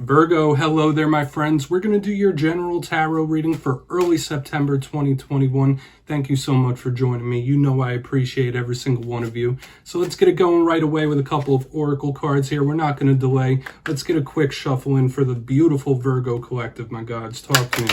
Virgo, hello there, my friends. We're going to do your general tarot reading for early September 2021. Thank you so much for joining me. You know I appreciate every single one of you. So let's get it going right away with a couple of oracle cards here. We're not going to delay. Let's get a quick shuffle in for the beautiful Virgo collective, my gods. Talk to me.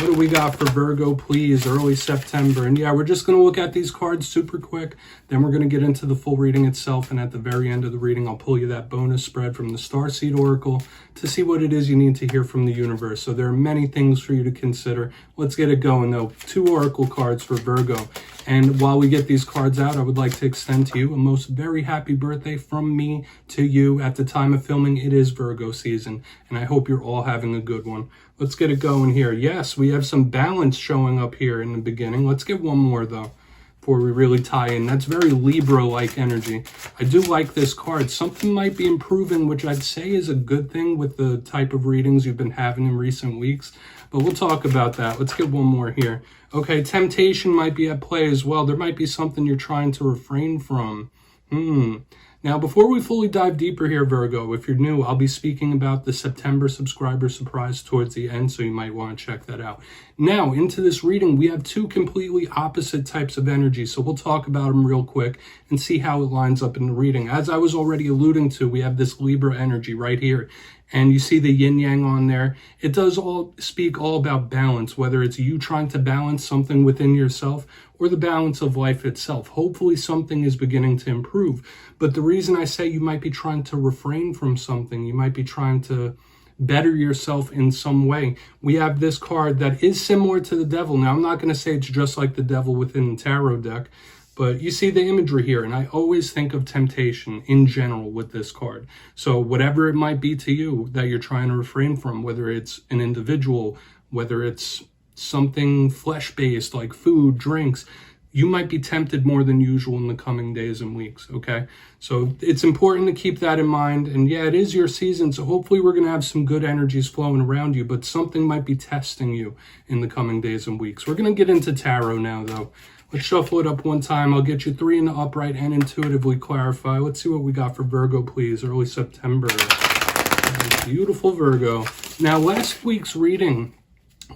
What do we got for Virgo, please? Early September. And yeah, we're just going to look at these cards super quick. Then we're going to get into the full reading itself. And at the very end of the reading, I'll pull you that bonus spread from the Starseed Oracle to see what it is you need to hear from the universe. So there are many things for you to consider. Let's get it going, though. 2 oracle cards for Virgo. And while we get these cards out, I would like to extend to you a most very happy birthday from me to you. At the time of filming, it is Virgo season, and I hope you're all having a good one. Let's get it going here. Yes, we have some balance showing up here in the beginning. Let's get one more, though, before we really tie in. That's very Libra-like energy. I do like this card. Something might be improving, which I'd say is a good thing with the type of readings you've been having in recent weeks. But we'll talk about that. Let's get one more here. Okay, temptation might be at play as well. There might be something you're trying to refrain from. Now, before we fully dive deeper here, Virgo, if you're new, I'll be speaking about the September subscriber surprise towards the end, so you might want to check that out. Now, into this reading, we have 2 completely opposite types of energy, so we'll talk about them real quick and see how it lines up in the reading. As I was already alluding to, we have this Libra energy right here. And you see the yin-yang on there. It does all speak all about balance, whether it's you trying to balance something within yourself or the balance of life itself. Hopefully something is beginning to improve. But the reason I say you might be trying to refrain from something, you might be trying to better yourself in some way. We have this card that is similar to the devil. Now, I'm not going to say it's just like the devil within the tarot deck, but you see the imagery here, and I always think of temptation in general with this card. So whatever it might be to you that you're trying to refrain from, whether it's an individual, whether it's something flesh-based like food, drinks, you might be tempted more than usual in the coming days and weeks, okay? So it's important to keep that in mind. And yeah, it is your season, so hopefully we're going to have some good energies flowing around you, but something might be testing you in the coming days and weeks. We're going to get into tarot now, though. Let's shuffle it up one time. I'll get you 3 in the upright and intuitively clarify. Let's see what we got for Virgo, please. Early September. Beautiful Virgo. Now, last week's reading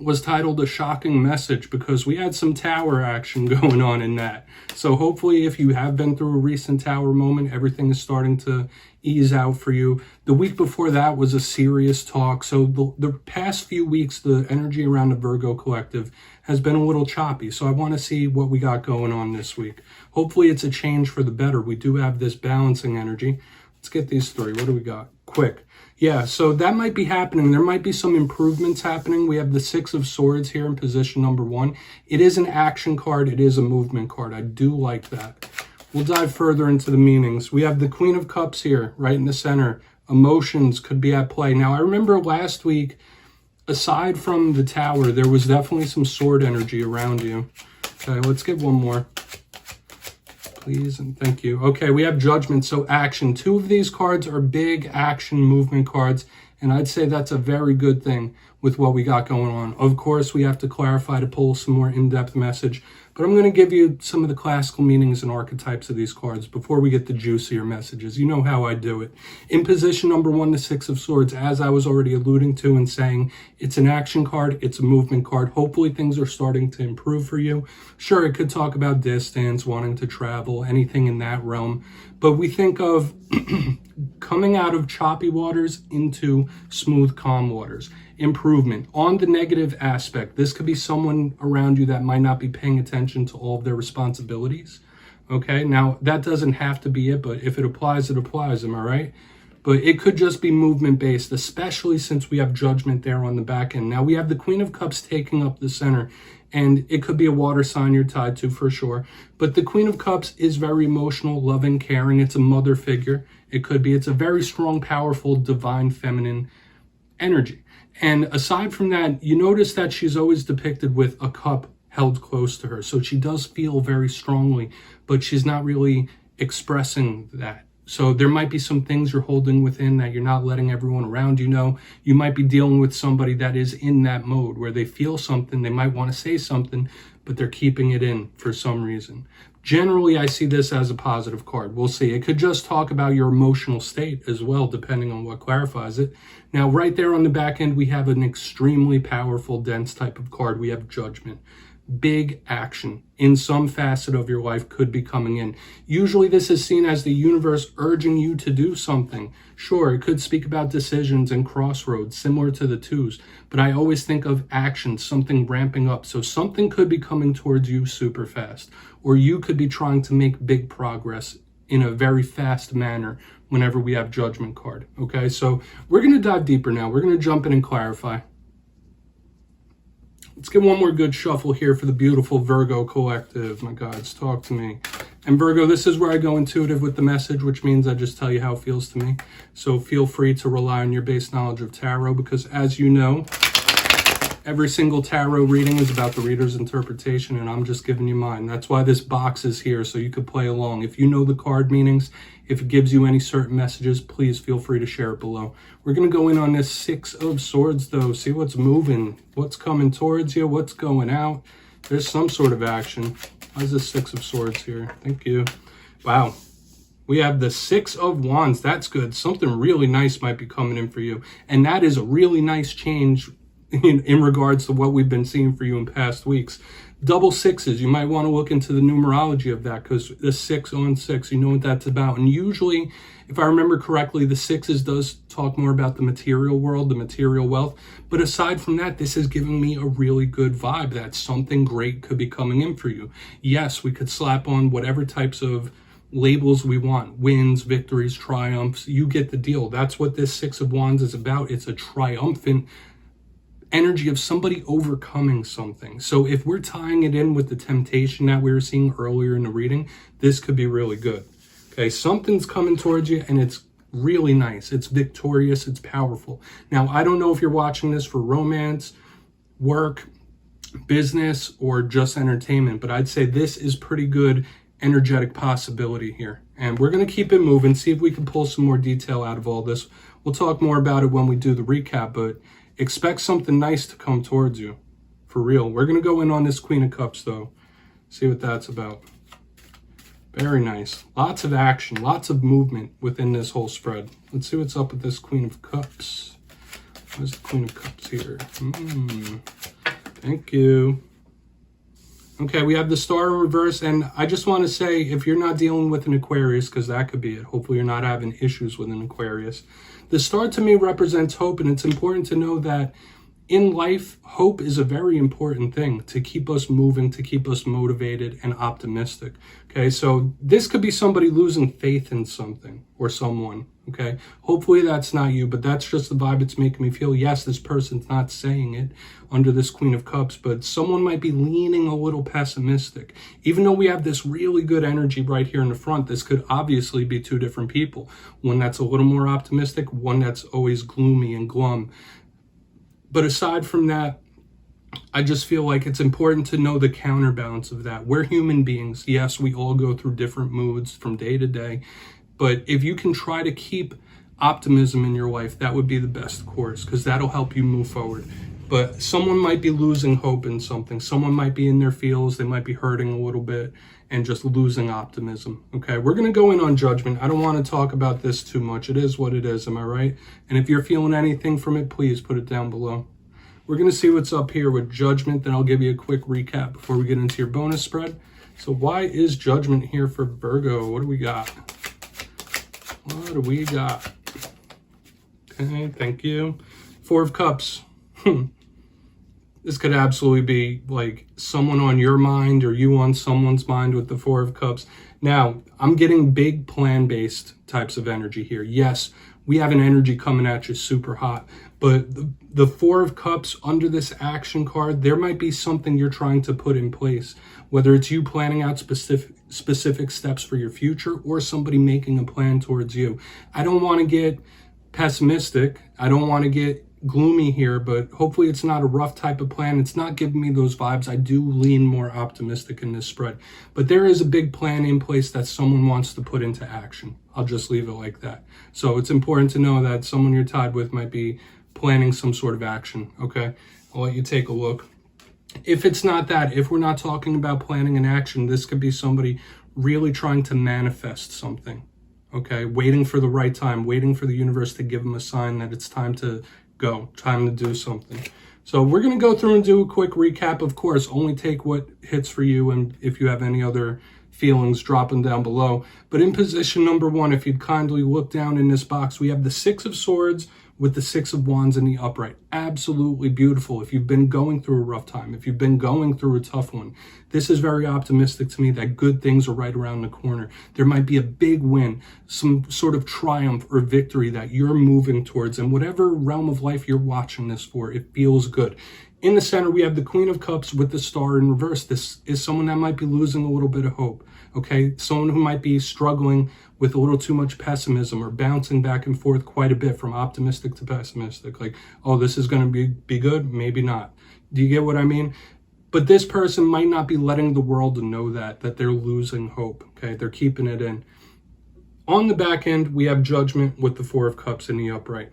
was titled A Shocking Message because we had some tower action going on in that. So hopefully if you have been through a recent tower moment, everything is starting to ease out for you. The week before that was a serious talk. So the past few weeks, the energy around the Virgo collective has been a little choppy. So I want to see what we got going on this week. Hopefully it's a change for the better. We do have this balancing energy. Let's get these 3. What do we got? Quick. Yeah, so that might be happening. There might be some improvements happening. We have the 6 of Swords here in position number 1. It is an action card. It is a movement card. I do like that. We'll dive further into the meanings. We have the Queen of Cups here, right in the center. Emotions could be at play. Now, I remember last week, aside from the tower, there was definitely some sword energy around you. Okay, let's get one more. Please and thank you. Okay, we have Judgment, so action. 2 of these cards are big action movement cards, and I'd say that's a very good thing with what we got going on. Of course, we have to clarify to pull some more in-depth message, but I'm going to give you some of the classical meanings and archetypes of these cards before we get the juicier messages. You know how I do it. In position number 1, the 6 of Swords, as I was already alluding to and saying, it's an action card, it's a movement card. Hopefully things are starting to improve for you. Sure, it could talk about distance, wanting to travel, anything in that realm. But we think of coming out of choppy waters into smooth, calm waters. Improvement. On the negative aspect, this could be someone around you that might not be paying attention to all of their responsibilities. Okay, now that doesn't have to be it, but if it applies, it applies, am I right? But it could just be movement based, especially since we have Judgment there on the back end. Now we have the Queen of Cups taking up the center, and it could be a water sign you're tied to for sure. But the Queen of Cups is very emotional, loving, caring. It's a mother figure. It's a very strong, powerful, divine, feminine energy. And aside from that, you notice that she's always depicted with a cup held close to her. So she does feel very strongly, but she's not really expressing that. So there might be some things you're holding within that you're not letting everyone around you know. You might be dealing with somebody that is in that mode where they feel something, they might want to say something, but they're keeping it in for some reason. Generally, I see this as a positive card. We'll see. It could just talk about your emotional state as well, depending on what clarifies it. Now, right there on the back end, we have an extremely powerful, dense type of card. We have Judgment. Big action in some facet of your life could be coming in. Usually this is seen as the universe urging you to do something. Sure, it could speak about decisions and crossroads, similar to the twos, but I always think of action, something ramping up. So something could be coming towards you super fast, or you could be trying to make big progress in a very fast manner whenever we have Judgment card. Okay, so we're going to dive deeper now. We're going to jump in and clarify. Let's get one more good shuffle here for the beautiful Virgo collective. My gods, talk to me. And Virgo, this is where I go intuitive with the message, which means I just tell you how it feels to me. So feel free to rely on your base knowledge of tarot, because as you know, every single tarot reading is about the reader's interpretation, and I'm just giving you mine. That's why this box is here, so you could play along. If you know the card meanings, if it gives you any certain messages, please feel free to share it below. We're going to go in on this Six of Swords, though. See what's moving, what's coming towards you, what's going out. There's some sort of action. How's the Six of Swords here? Thank you. Wow. We have the Six of Wands. That's good. Something really nice might be coming in for you. And that is a really nice change in regards to what we've been seeing for you in past weeks. Double sixes, you might want to look into the numerology of that, because the 6 on 6, you know what that's about. And usually, if I remember correctly, the sixes does talk more about the material world, the material wealth. But aside from that, this is giving me a really good vibe that something great could be coming in for you. Yes, we could slap on whatever types of labels we want: wins, victories, triumphs. You get the deal. That's what this Six of Wands is about. It's a triumphant energy of somebody overcoming something. So if we're tying it in with the temptation that we were seeing earlier in the reading, this could be really good. Okay, something's coming towards you and it's really nice. It's victorious. It's powerful. Now, I don't know if you're watching this for romance, work, business, or just entertainment, but I'd say this is pretty good energetic possibility here. And we're going to keep it moving, see if we can pull some more detail out of all this. We'll talk more about it when we do the recap, but expect something nice to come towards you, for real. We're going to go in on this Queen of Cups, though. See what that's about. Very nice. Lots of action, lots of movement within this whole spread. Let's see what's up with this Queen of Cups. Where's the Queen of Cups here? Thank you. Okay, we have the Star in reverse, and I just want to say, if you're not dealing with an Aquarius, because that could be it, hopefully you're not having issues with an Aquarius. The Star to me represents hope, and it's important to know that in life, hope is a very important thing to keep us moving, to keep us motivated and optimistic. Okay, so this could be somebody losing faith in something or someone. Okay, hopefully that's not you, but that's just the vibe it's making me feel. Yes, this person's not saying it under this Queen of Cups, but someone might be leaning a little pessimistic. Even though we have this really good energy right here in the front, this could obviously be two different people. One that's a little more optimistic, one that's always gloomy and glum. But aside from that, I just feel like it's important to know the counterbalance of that. We're human beings. Yes, we all go through different moods from day to day. But if you can try to keep optimism in your life, that would be the best course, because that'll help you move forward. But someone might be losing hope in something. Someone might be in their feels. They might be hurting a little bit and just losing optimism. Okay, we're going to go in on Judgment. I don't want to talk about this too much. It is what it is. Am I right? And if you're feeling anything from it, please put it down below. We're going to see what's up here with Judgment. Then I'll give you a quick recap before we get into your bonus spread. So why is Judgment here for Virgo? What do we got? What do we got? Okay, thank you. Four of Cups. This could absolutely be like someone on your mind or you on someone's mind with the Four of Cups. Now, I'm getting big plan-based types of energy here. Yes, we have an energy coming at you super hot, but the Four of Cups under this action card, there might be something you're trying to put in place, whether it's you planning out specific steps for your future or somebody making a plan towards you. I don't want to get pessimistic. I don't want to get gloomy here, but hopefully it's not a rough type of plan. It's not giving me those vibes. I do lean more optimistic in this spread, but there is a big plan in place that someone wants to put into action. I'll just leave it like that. So it's important to know that someone you're tied with might be planning some sort of action. Okay, I'll let you take a look. If it's not that, if we're not talking about planning an action, this could be somebody really trying to manifest something. Okay, waiting for the right time, waiting for the universe to give them a sign that it's time to go, time to do something. So we're going to go through and do a quick recap. Of course, only take what hits for you, and if you have any other feelings, drop them down below. But in position number 1, if you'd kindly look down in this box, we have the 6 of Swords with the 6 of Wands in the upright. Absolutely beautiful. If you've been going through a rough time, if you've been going through a tough one, this is very optimistic to me that good things are right around the corner. There might be a big win, some sort of triumph or victory that you're moving towards. And whatever realm of life you're watching this for, it feels good. In the center, we have the Queen of Cups with the Star in reverse. This is someone that might be losing a little bit of hope. Okay, someone who might be struggling with a little too much pessimism or bouncing back and forth quite a bit from optimistic to pessimistic. Like, oh, this is going to be good, maybe not. Do you get what I mean? But this person might not be letting the world know that they're losing hope. Okay, they're keeping it in. On the back end, we have Judgment with the 4 of Cups in the upright.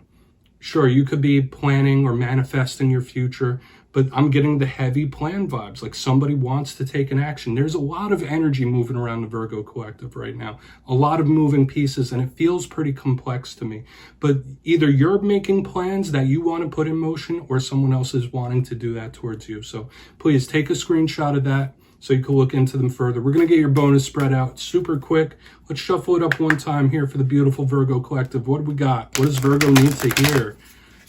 Sure, you could be planning or manifesting your future, but I'm getting the heavy plan vibes, like somebody wants to take an action. There's a lot of energy moving around the Virgo collective right now, a lot of moving pieces, and it feels pretty complex to me. But either you're making plans that you want to put in motion, or someone else is wanting to do that towards you. So please take a screenshot of that so you can look into them further. We're going to get your bonus spread out super quick. Let's shuffle it up one time here for the beautiful Virgo collective. What do we got? What does Virgo need to hear?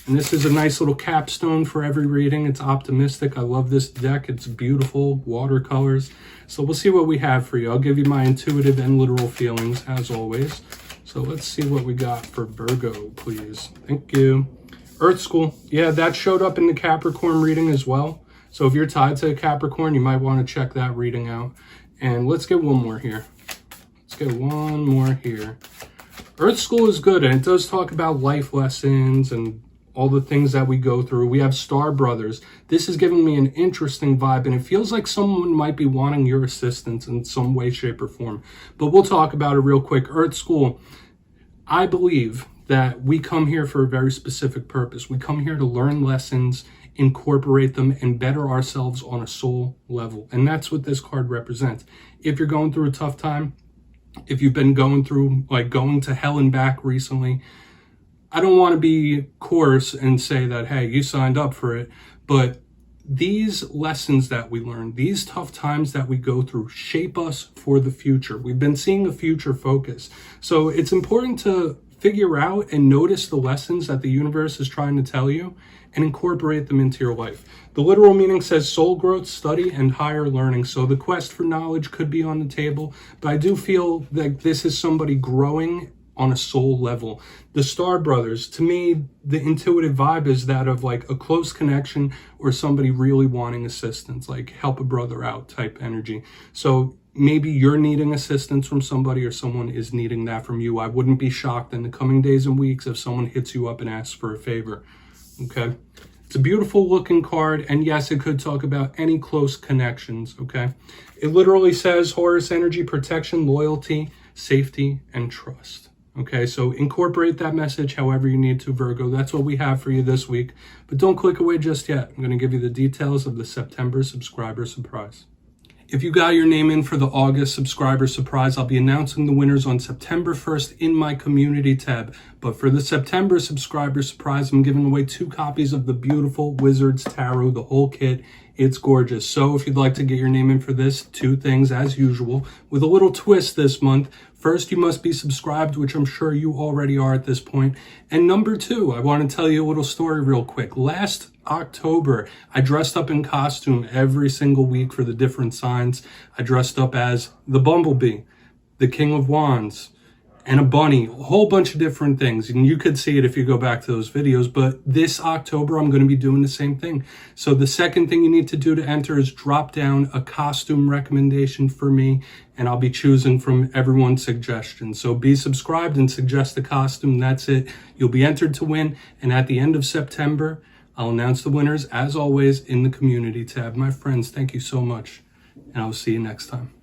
And this is a nice little capstone for every reading. It's optimistic. I love this deck. It's beautiful, watercolors. So we'll see what we have for you. I'll give you my intuitive and literal feelings, as always. So let's see what we got for Virgo, please. Thank you. Earth School. Yeah, that showed up in the Capricorn reading as well. So if you're tied to a Capricorn, you might want to check that reading out. And let's get one more here. Let's get one more here. Earth School is good, and it does talk about life lessons and all the things that we go through. We have Star Brothers. This is giving me an interesting vibe, and it feels like someone might be wanting your assistance in some way, shape, or form. But we'll talk about it real quick. Earth School, I believe that we come here for a very specific purpose. We come here to learn lessons, incorporate them, and better ourselves on a soul level. And that's what this card represents. If you're going through a tough time, if you've been going through, like, going to hell and back recently, I don't want to be coarse and say that, hey, you signed up for it, but these lessons that we learn, these tough times that we go through, shape us for the future. We've been seeing a future focus. So it's important to figure out and notice the lessons that the universe is trying to tell you and incorporate them into your life. The literal meaning says soul growth, study, and higher learning. So the quest for knowledge could be on the table, but I do feel that this is somebody growing on a soul level. The Star Brothers, to me, the intuitive vibe is that of like a close connection or somebody really wanting assistance, like help a brother out type energy. So maybe you're needing assistance from somebody or someone is needing that from you. I wouldn't be shocked in the coming days and weeks if someone hits you up and asks for a favor. Okay. It's a beautiful looking card, and yes, it could talk about any close connections. Okay. It literally says Horus energy, protection, loyalty, safety, and trust. Okay, so incorporate that message however you need to, Virgo. That's what we have for you this week. But don't click away just yet. I'm going to give you the details of the September subscriber surprise. If you got your name in for the August subscriber surprise, I'll be announcing the winners on September 1st in my community tab. But for the September subscriber surprise, I'm giving away 2 copies of the beautiful Wizards Tarot, the whole kit. It's gorgeous. So if you'd like to get your name in for this, 2 things as usual, with a little twist this month. First, you must be subscribed, which I'm sure you already are at this point. And number 2, I want to tell you a little story real quick. Last October, I dressed up in costume every single week for the different signs. I dressed up as the Bumblebee, the King of Wands, and a bunny, a whole bunch of different things. And you could see it if you go back to those videos. But this October, I'm going to be doing the same thing. So the second thing you need to do to enter is drop down a costume recommendation for me, and I'll be choosing from everyone's suggestions. So be subscribed and suggest a costume. That's it. You'll be entered to win. And at the end of September, I'll announce the winners, as always, in the community tab. My friends, thank you so much, and I'll see you next time.